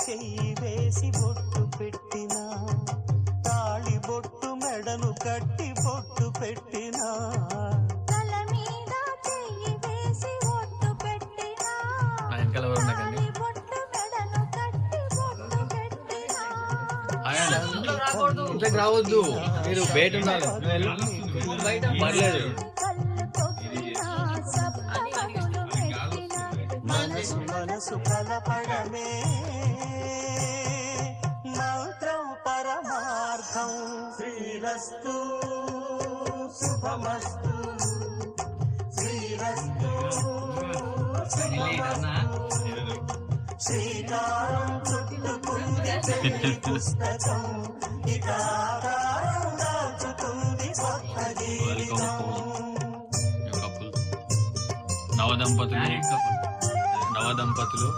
చెయ్యి వేసి బొట్టు పెట్టినా, తాళి బొట్టు మెడను కట్టి బొట్టు పెట్టినా, తల మీద చెయ్యి వేసి బొట్టు పెట్టినా, తాళి బొట్టు మెడను కట్టి బొట్టు పెట్టినా. ఇంతకు రావద్దు, మీరు బయట ఉండాలి. పర్లేదు. మనసు మనసు కలపడమే మంత్రం పరమార్థం. శ్రీరస్తు శుభమస్తు, శ్రీరస్తు శుభమస్తు. శ్రీకారం చుట్టుకుంది పెళ్లి పుస్తకం, ఇక ఆధారం దాచుతుంది కొత్త జీవితం. నవదంపతులు